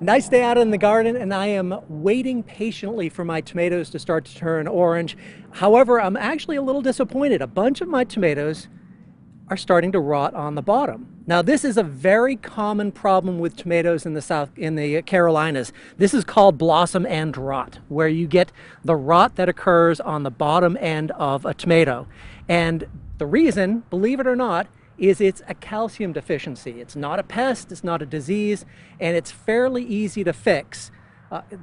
Nice day out in the garden, and I am waiting patiently for my tomatoes to start to turn orange. However, I'm actually a little disappointed. A bunch of my tomatoes are starting to rot on the bottom. Now, this is a very common problem with tomatoes in the Carolinas. This is called blossom end rot, where you get the rot that occurs on the bottom end of a tomato. And the reason, believe it or not, is it's a calcium deficiency. It's not a pest, it's not a disease, and it's fairly easy to fix.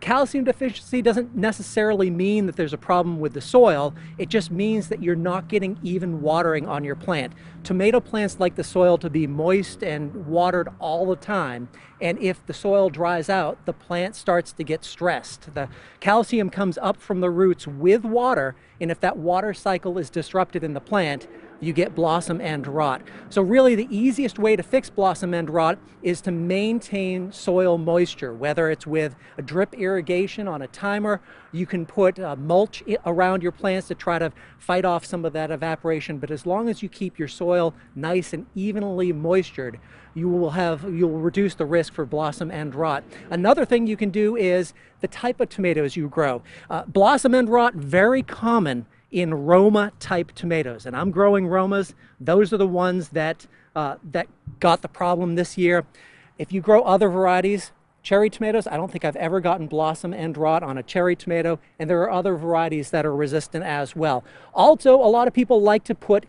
Calcium deficiency doesn't necessarily mean that there's a problem with the soil. It just means that you're not getting even watering on your plant. Tomato plants like the soil to be moist and watered all the time. And if the soil dries out, the plant starts to get stressed. The calcium comes up from the roots with water, and if that water cycle is disrupted in the plant, you get blossom end rot. So really the easiest way to fix blossom end rot is to maintain soil moisture, whether it's with a drip irrigation on a timer. You can put mulch around your plants to try to fight off some of that evaporation, but as long as you keep your soil nice and evenly moistured, you'll reduce the risk for blossom end rot. Another thing you can do is the type of tomatoes you grow. Blossom end rot, very common in Roma type tomatoes, and I'm growing Romas. Those are the ones that got the problem this year. If you grow other varieties, cherry tomatoes, I don't think I've ever gotten blossom end rot on a cherry tomato, and there are other varieties that are resistant as well. Also, a lot of people like to put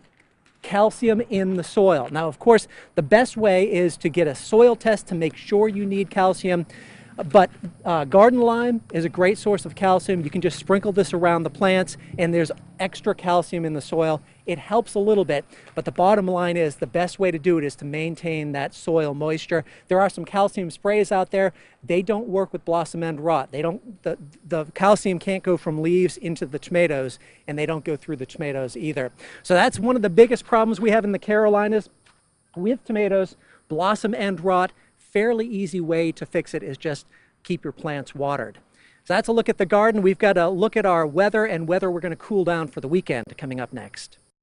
calcium in the soil. Now, of course, the best way is to get a soil test to make sure you need calcium. But garden lime is a great source of calcium. You can just sprinkle this around the plants, and there's extra calcium in the soil. It helps a little bit, but the bottom line is the best way to do it is to maintain that soil moisture. There are some calcium sprays out there. They don't work with blossom end rot. The calcium can't go from leaves into the tomatoes, and they don't go through the tomatoes either. So that's one of the biggest problems we have in the Carolinas with tomatoes, blossom end rot. Fairly easy way to fix it is just keep your plants watered. So that's a look at the garden. We've got a look at our weather and whether we're going to cool down for the weekend coming up next.